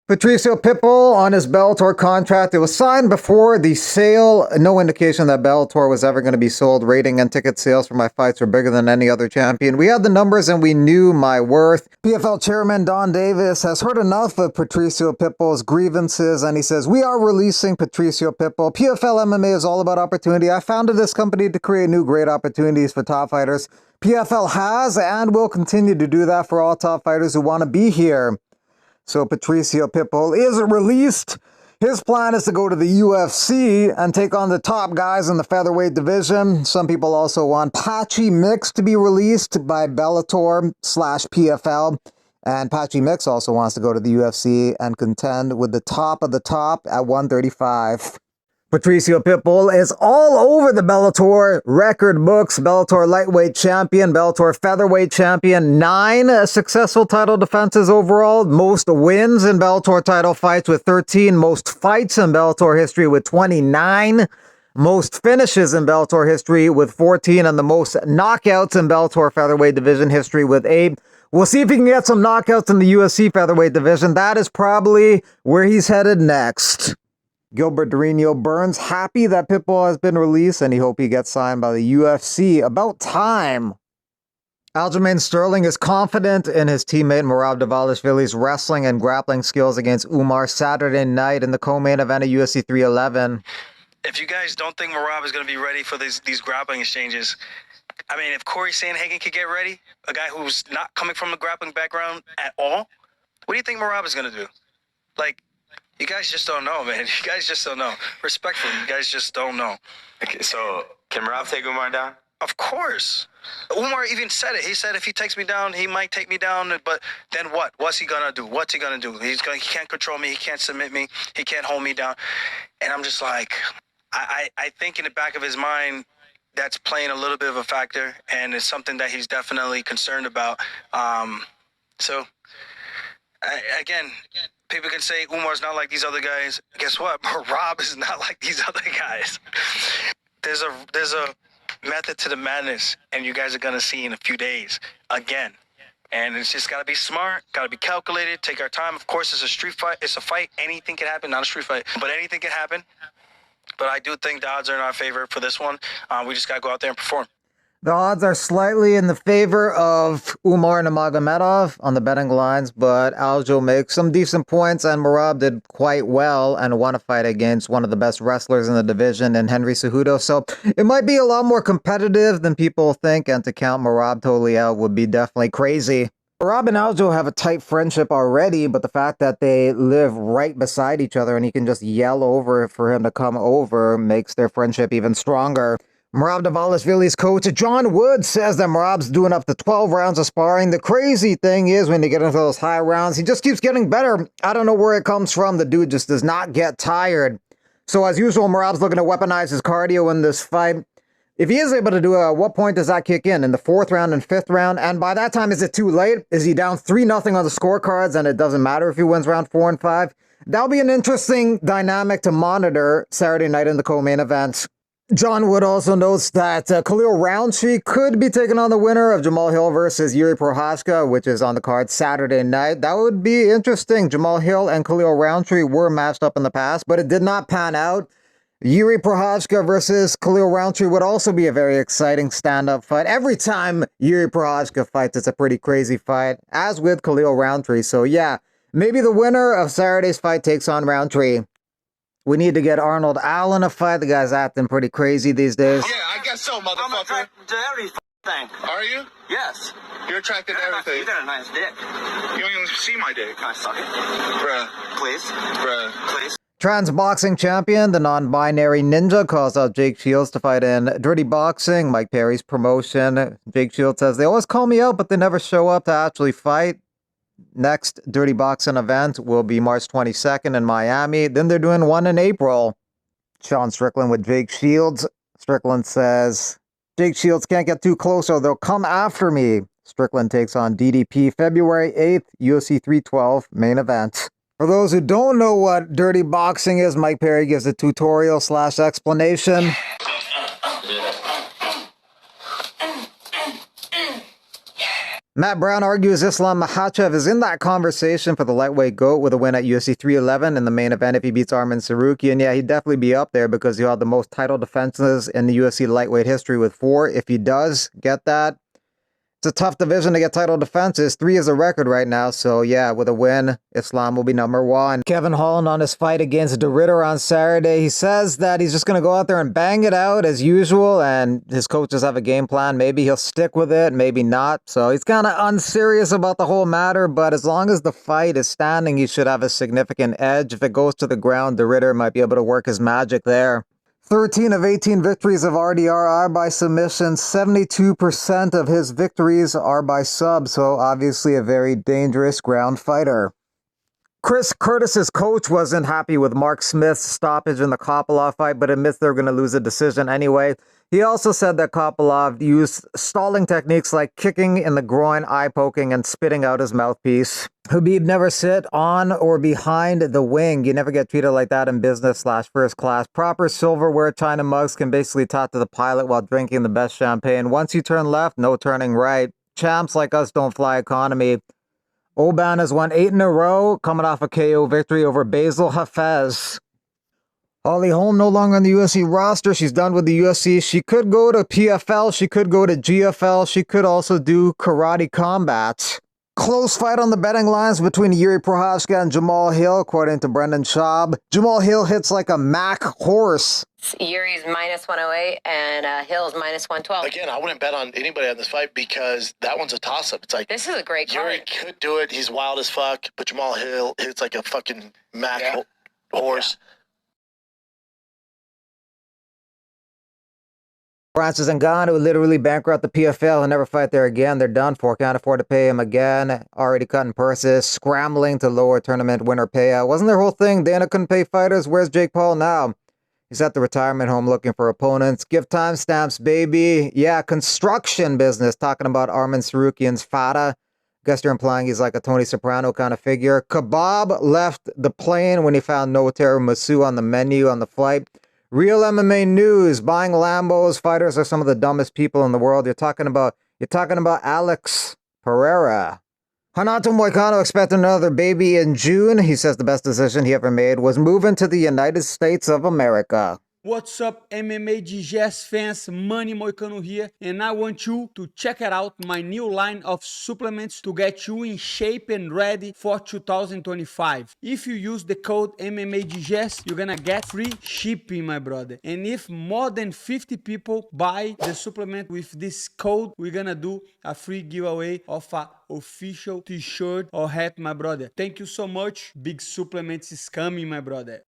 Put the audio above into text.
Patricio Pitbull on his Bellator contract. It was signed before the sale. No indication that Bellator was ever going to be sold. Rating and ticket sales for my fights were bigger than any other champion. We had the numbers and we knew my worth. PFL chairman Don Davis has heard enough of Patricio Pitbull's grievances and he says, "We are releasing Patricio Pitbull. PFL MMA is all about opportunity. I founded this company to create new great opportunities for top fighters. PFL has and will continue to do that for all top fighters who want to be here." So Patricio Pitbull is released. His plan is to go to the UFC and take on the top guys in the featherweight division. Some people also want Patchy Mix to be released by Bellator/PFL. And Patchy Mix also wants to go to the UFC and contend with the top of the top at 135. Patricio Pitbull is all over the Bellator record books. Bellator lightweight champion, Bellator featherweight champion, 9 successful title defenses overall, most wins in Bellator title fights with 13, most fights in Bellator history with 29, most finishes in Bellator history with 14, and the most knockouts in Bellator featherweight division history with 8. We'll see if he can get some knockouts in the UFC featherweight division. That is probably where he's headed next. Gilbert Durinho Burns happy that Pitbull has been released and he hopes he gets signed by the UFC. About time. Aljamain Sterling is confident in his teammate Merab Dvalishvili's wrestling and grappling skills against Umar Saturday night in the co-main event of UFC 311. If you guys don't think Merab is going to be ready for these grappling exchanges, I mean, if Corey Sandhagen could get ready, a guy who's not coming from a grappling background at all, what do you think Merab is going to do? Like, you guys just don't know, man. You guys just don't know. Respectfully, you guys just don't know. Okay, so can Merab take Umar down? Of course. Umar even said it. He said if he takes me down, he might take me down, but then what? What's he going to do? What's he going to do? He can't control me. He can't submit me. He can't hold me down. And I'm just like, I think in the back of his mind, that's playing a little bit of a factor, and it's something that he's definitely concerned about. Again, people can say Umar's not like these other guys. Guess what? Merab is not like these other guys. There's a method to the madness, and you guys are going to see in a few days again. And it's just got to be smart, got to be calculated, take our time. Of course, it's a street fight. It's a fight. Anything can happen. Not a street fight, but anything can happen. But I do think the odds are in our favor for this one. We just got to go out there and perform. The odds are slightly in the favor of Umar Nurmagomedov on the betting lines, but Aljo makes some decent points, and Merab did quite well and won a fight against one of the best wrestlers in the division in Henry Cejudo. So it might be a lot more competitive than people think, and to count Merab totally out would be definitely crazy. Merab and Aljo have a tight friendship already, but the fact that they live right beside each other and he can just yell over for him to come over makes their friendship even stronger. Merab Dvalishvili's coach, John Wood, says that Merab's doing up to 12 rounds of sparring. The crazy thing is when they get into those high rounds, he just keeps getting better. I don't know where it comes from. The dude just does not get tired. So as usual, Merab's looking to weaponize his cardio in this fight. If he is able to do it, at what point does that kick in? In the 4th round and 5th round? And by that time, is it too late? Is he down 3-0 on the scorecards and it doesn't matter if he wins round 4 and 5? That'll be an interesting dynamic to monitor Saturday night in the co-main event. John Wood also notes that Khalil Roundtree could be taking on the winner of Jamal Hill versus Yuri Prochazka, which is on the card Saturday night. That would be interesting. Jamal Hill and Khalil Roundtree were matched up in the past, but it did not pan out. Yuri Prochazka versus Khalil Roundtree would also be a very exciting stand-up fight. Every time Yuri Prochazka fights, it's a pretty crazy fight, as with Khalil Roundtree. So yeah, maybe the winner of Saturday's fight takes on Roundtree. We need to get Arnold Allen a fight. The guy's acting pretty crazy these days. Yeah, I guess so, motherfucker. I'm attracted to every thing. Are you? Yes. You're attracted to everything. You got a nice dick. You don't even see my dick. Can I suck it? Bruh. Please? Bruh. Please? Trans boxing champion, the non-binary ninja, calls out Jake Shields to fight in Dirty Boxing, Mike Perry's promotion. Jake Shields says, "They always call me out, but they never show up to actually fight." Next Dirty Boxing event will be March 22nd in Miami. Then they're doing one in April. Sean Strickland with Jake Shields. Strickland says, "Jake Shields can't get too close or they'll come after me." Strickland takes on DDP February 8th, UFC 312 main event. For those who don't know what Dirty Boxing is, Mike Perry gives a tutorial/explanation. Matt Brown argues Islam Makhachev is in that conversation for the lightweight GOAT with a win at UFC 311 in the main event if he beats Arman Tsarukyan. Yeah, he'd definitely be up there because he'll have the most title defenses in the UFC lightweight history with 4. If he does get that, it's a tough division to get title defenses. 3 is a record right now, so yeah, with a win, Islam will be number 1. Kevin Holland on his fight against De Ridder on Saturday. He says that he's just going to go out there and bang it out as usual, and his coaches have a game plan. Maybe he'll stick with it, maybe not. So he's kind of unserious about the whole matter, but as long as the fight is standing, he should have a significant edge. If it goes to the ground, De Ridder might be able to work his magic there. 13 of 18 victories of RDR are by submission. 72% of his victories are by sub, so obviously a very dangerous ground fighter. Chris Curtis's coach wasn't happy with Mark Smith's stoppage in the Kopylov fight, but admits they're going to lose a decision anyway. He also said that Kopylov used stalling techniques like kicking in the groin, eye-poking, and spitting out his mouthpiece. Khabib never sit on or behind the wing. You never get treated like that in business/first class. Proper silverware china mugs can basically talk to the pilot while drinking the best champagne. Once you turn left, no turning right. Champs like us don't fly economy. Oban has won 8 in a row, coming off a KO victory over Basil Hafez. Holly Holm no longer on the UFC roster. She's done with the UFC. She could go to PFL. She could go to GFL. She could also do karate combat. Close fight on the betting lines between Yuri Prochazka and Jamal Hill, according to Brendan Schaub. Jamal Hill hits like a Mack horse. Yuri's minus 108 and Hill's minus 112. Again, I wouldn't bet on anybody on this fight because that one's a toss-up. It's like, this is a great card. Yuri could do it. He's wild as fuck. But Jamal Hill hits like a fucking Mack horse. Francis Ngannou would literally bankrupt the PFL and never fight there again. They're done for. Can't afford to pay him again. Already cutting purses. Scrambling to lower tournament winner payout. Wasn't their whole thing? Dana couldn't pay fighters. Where's Jake Paul now? He's at the retirement home looking for opponents. Give timestamps, baby. Yeah, construction business. Talking about Arman Tsarukyan's fada. Guess you're implying he's like a Tony Soprano kind of figure. Kebab left the plane when he found no tiramisu on the menu on the flight. Real MMA news. Buying Lambos. Fighters are some of the dumbest people in the world. You're talking about Alex Pereira. Renato Moicano expecting another baby in June. He says the best decision he ever made was moving to the United States of America. What's up, MMA Digest fans? Money Moicano here, and I want you to check it out, my new line of supplements to get you in shape and ready for 2025. If you use the code MMA Digest, you're gonna get free shipping, my brother. And if more than 50 people buy the supplement with this code, we're gonna do a free giveaway of a official t-shirt or hat, my brother. Thank you so much. Big supplements is coming, my brother.